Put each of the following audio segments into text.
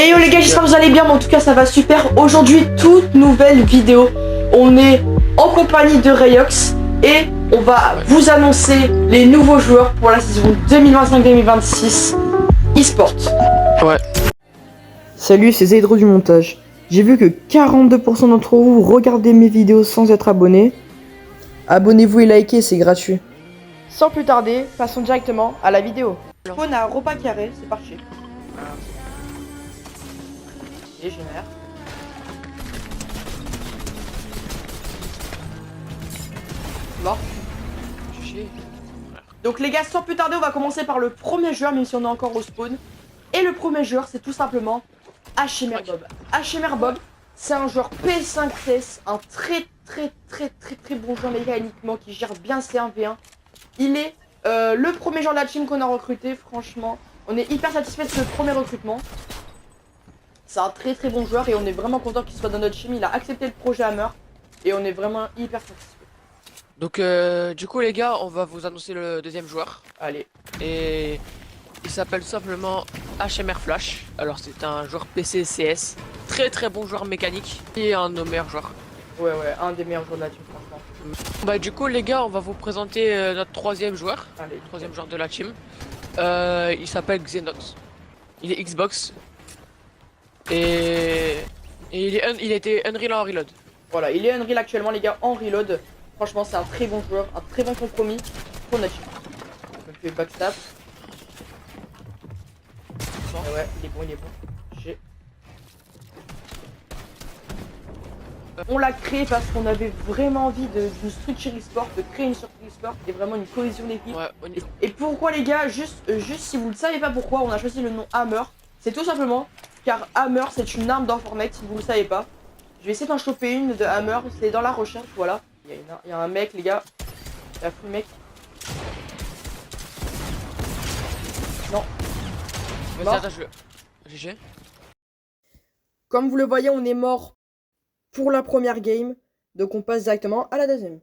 Hey yo les gars, j'espère que vous allez bien, mais en tout cas ça va super. Aujourd'hui, toute nouvelle vidéo. On est en compagnie de Rayox et on va vous annoncer les nouveaux joueurs pour la saison 2025-2026 eSport. Ouais. Salut, c'est Zaidro du montage. J'ai vu que 42% d'entre vous regardez mes vidéos sans être abonnés. Abonnez-vous et likez, c'est gratuit. Sans plus tarder, passons directement à la vidéo. Spawn à repas carré, c'est parti. Légionnaire. Mort. Donc les gars, sans plus tarder, on va commencer par le premier joueur, même si on est encore au spawn. Et le premier joueur, c'est tout simplement HMR Bob. HMR Bob, c'est un joueur P5CS, un très bon joueur mécaniquement qui gère bien ses 1v1. Il est le premier joueur de la team qu'on a recruté, franchement. On est hyper satisfait de ce premier recrutement. C'est un très bon joueur et on est vraiment content qu'il soit dans notre team. Il a accepté le projet Hammer et on est vraiment hyper satisfait. Donc du coup les gars, on va vous annoncer le deuxième joueur. Allez. Et il s'appelle simplement HMR Flash. Alors c'est un joueur PC CS, très bon joueur mécanique et un de nos meilleurs joueurs. Ouais, un des meilleurs joueurs de la team franchement. Bah du coup les gars, on va vous présenter notre troisième joueur. Allez. Troisième joueur de la team. Il s'appelle Xenox. Il est Xbox. Et il était Unreal en reload. Voilà, il est Unreal actuellement les gars en reload. Franchement c'est un très bon joueur, un très bon compromis pour notre team. On fait backstab. Ouais, il est bon. J'ai... On l'a créé parce qu'on avait vraiment envie d'une structure e-sport, de créer une structure e-sport et vraiment une cohésion d'équipe. Ouais, Et pourquoi les gars, juste si vous ne savez pas pourquoi on a choisi le nom Hammer, c'est tout simplement car Hammer c'est une arme dans Fortnite si vous ne le savez pas. Je vais essayer d'en choper une de Hammer, c'est dans la recherche, voilà. Il y a un mec les gars, il y a full mec. Non. Vas-y, attends, GG. Comme vous le voyez, on est mort pour la première game, donc on passe directement à la deuxième.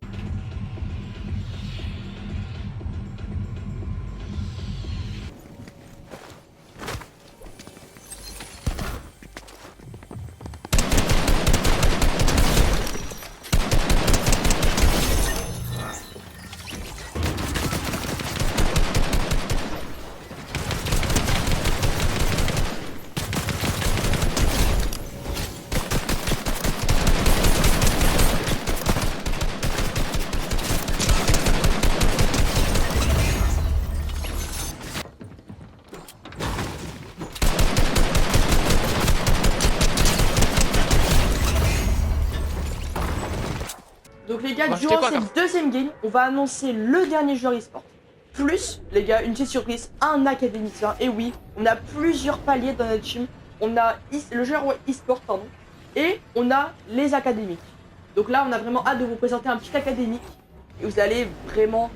Donc les gars, durant cette deuxième game, on va annoncer le dernier joueur e-sport. Plus, les gars, une petite surprise, un académicien. Et oui, on a plusieurs paliers dans notre team. On a le joueur e-sport, pardon. Et on a les académiques. Donc là, on a vraiment hâte de vous présenter un petit académique. Et vous allez vraiment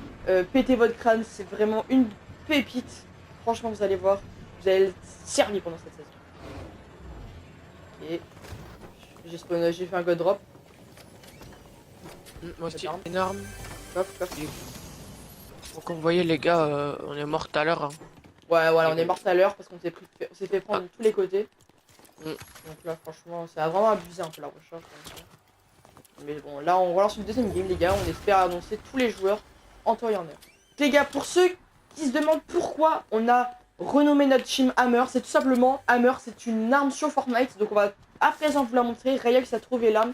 péter votre crâne. C'est vraiment une pépite. Franchement, vous allez voir. Vous allez le servir pendant cette saison. Et j'ai fait un god drop. Moi aussi, énorme. Paf. Donc comme vous voyez les gars, on est mort tout à l'heure. Hein. Ouais, voilà, on est mort tout à l'heure parce qu'on s'est fait prendre de tous les côtés. Donc là, franchement, ça a vraiment abusé un peu la recherche. Mais bon, là, on relance une deuxième game, les gars. On espère annoncer tous les joueurs en temps et en heure. Les gars, pour ceux qui se demandent pourquoi on a renommé notre team Hammer, c'est tout simplement Hammer, c'est une arme sur Fortnite. Donc on va à présent vous la montrer. Rayox a trouvé l'arme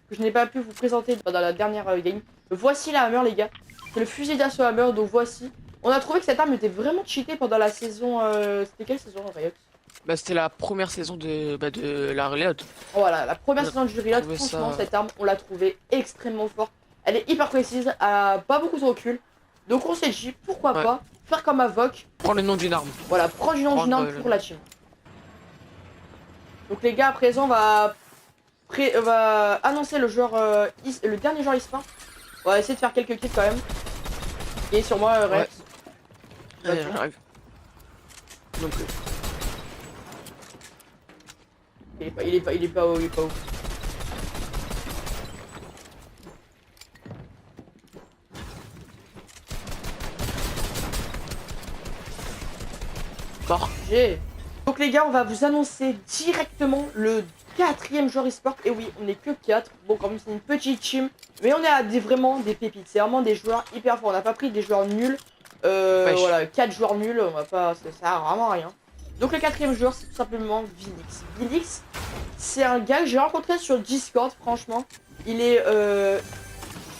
que je n'ai pas pu vous présenter dans la dernière game. Voici la Hammer les gars, c'est le fusil d'assaut Hammer, donc voici. On a trouvé que cette arme était vraiment cheatée pendant la saison, c'était quelle saison Rayox? Bah c'était la première saison de la reload. Voilà, la première saison du reload, franchement cette arme, on l'a trouvée extrêmement forte. Elle est hyper précise, elle a pas beaucoup de recul. Donc on s'est dit, pourquoi pas faire comme Avoc. Prends le nom d'une arme. Voilà, prendre le nom d'une arme pour la team. Donc les gars, à présent on va annoncer le joueur, le dernier joueur e-sport. On va essayer de faire quelques kills quand même. Et sur moi, Rex. Allez, j'arrive. Donc il est pas haut, Mort. J'ai. Donc les gars, on va vous annoncer directement le 4e joueur e-sport. Et oui, on n'est que 4. Bon, comme c'est une petite team, mais on est à vraiment des pépites. C'est vraiment des joueurs hyper forts. On n'a pas pris des joueurs nuls. Voilà, 4 joueurs nuls, on va pas, ça sert à vraiment à rien. Donc le 4e joueur, c'est tout simplement Vinix. Vinix, c'est un gars que j'ai rencontré sur Discord, franchement. Il est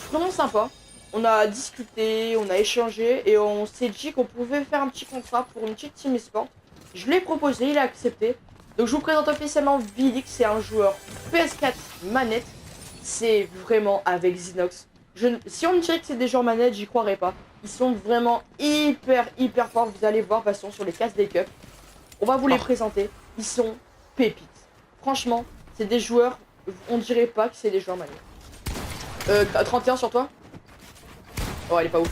vraiment sympa. On a discuté, on a échangé et on s'est dit qu'on pouvait faire un petit contrat pour une petite team e-sport. Je l'ai proposé, il a accepté. Donc je vous présente officiellement Vinix, c'est un joueur PS4 manette. C'est vraiment avec Zinox. Si on me dirait que c'est des joueurs manettes, j'y croirais pas. Ils sont vraiment hyper forts, vous allez voir de toute façon sur les cases des cups. On va vous les présenter, ils sont pépites. Franchement, c'est des joueurs, on dirait pas que c'est des joueurs manettes. 31 sur toi. Oh, elle est pas ouf.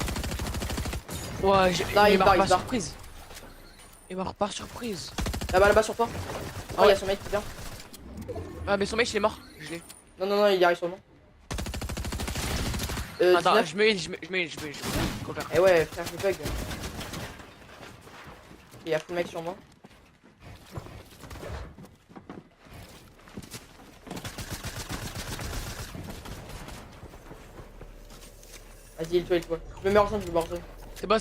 Ouais, il il m'a part. par surprise. Il m'a par surprise. Là-bas sur toi. Oh, il y a son mec qui vient. Ah, mais son mec il est mort, je l'ai. Non, il y arrive sûrement. Attends, 19. je me heal. Eh ouais, frère, je bug. Il y a full mec sur moi. Vas-y, il toi. Je me mets hors zone, C'est bon.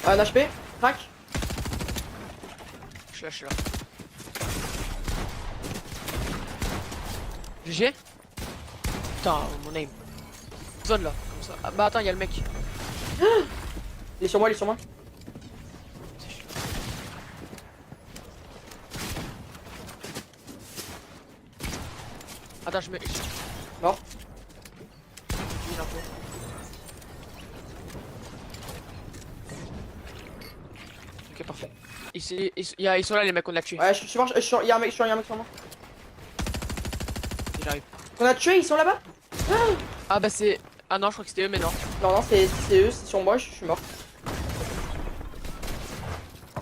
Un HP, crack. Je suis là. GG. Putain, mon aim. Zone là, comme ça. Ah, bah attends, il y a le mec. Il est sur moi. Attends, je mets. Mort. Il est un peu. Ok, parfait. Ils sont là, les mecs, on l'a tué. Ouais, je suis mort, il y a un mec sur moi. Il arrive. On a tué, ils sont là-bas. Ah bah c'est. Ah non, je crois que c'était eux, mais non. Non, c'est eux, c'est sur moi, je suis mort.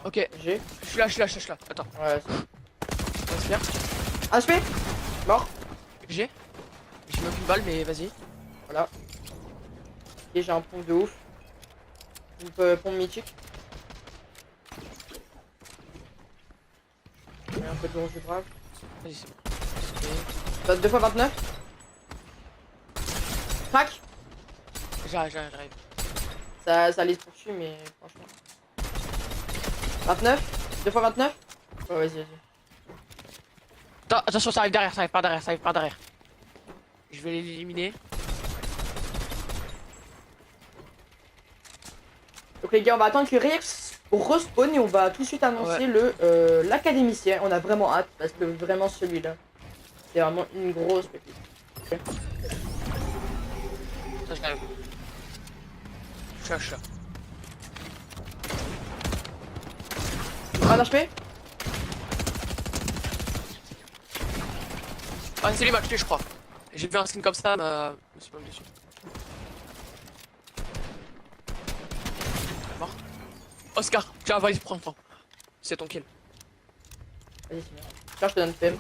Ok, J'ai. je suis là. Attends, Ouais, on va se faire. un HP. Mort. J'ai mis aucune balle, mais vas-y. Voilà. Et j'ai un pont de ouf. Une pompe mythique. J'ai un peu de rouge du brave. Vas-y, c'est bon. 2 fois 29. Crac. J'arrive. Ça les poursuit, mais franchement. 29. 2 fois 29. Ouais, vas-y. Attends, attention, ça arrive par derrière. Je vais l'éliminer. Donc les gars, on va attendre que Rex respawn et on va tout de suite annoncer l'académicien. On a vraiment hâte parce que vraiment celui-là, c'est vraiment une grosse pépite. Ça, je l'arrive. Je suis là. Un HP. Ah, c'est lui m'a tué, je crois. J'ai vu un skin comme ça, mais je me suis pas mis dessus. Mort. Oscar, tiens, vas-y, prends. C'est ton kill. Vas-y, c'est bien. Tiens, je te donne PM.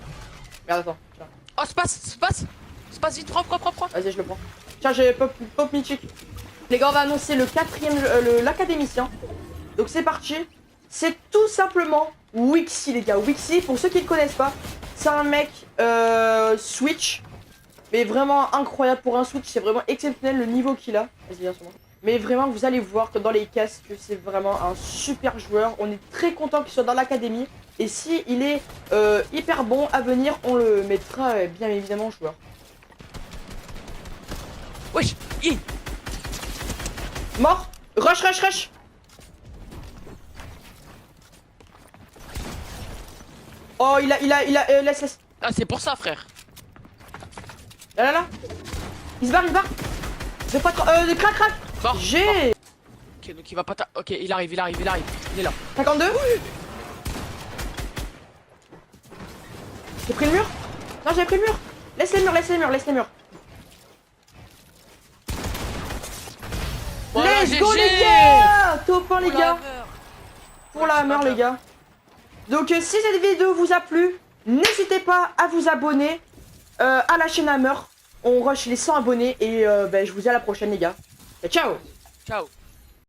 Merde, attends. Tiens. Oh, space vite, prends. Vas-y, je le prends. Tiens, j'ai pop mythique. Les gars, on va annoncer le 4e, l'académicien. Donc c'est parti. C'est tout simplement Wixie, les gars. Wixie, pour ceux qui ne connaissent pas, c'est un mec Switch. Mais vraiment incroyable pour un Switch. C'est vraiment exceptionnel le niveau qu'il a. Vas-y, viens sur moi. Mais vraiment, vous allez voir que dans les casques, c'est vraiment un super joueur. On est très content qu'il soit dans l'académie. Et si il est hyper bon à venir, on le mettra bien évidemment joueur. Wesh, Mort. Rush. Oh, il a, laisse. Ah, c'est pour ça, frère. Là. Il se barre. De pas trop. Crac. Mort. J'ai. Ok, donc il va pas Ok, il arrive. Il est là. 52. J'ai pris le mur. Non, j'ai pris le mur. Laisse les murs. Voilà, Let's go, GG. les gars. Top 1, les Pour la gars. hammer. Pour la hammer, les gars. Donc, si cette vidéo vous a plu, n'hésitez pas à vous abonner à la chaîne Hammer. On rush les 100 abonnés et je vous dis à la prochaine, les gars. Et ciao. Ciao.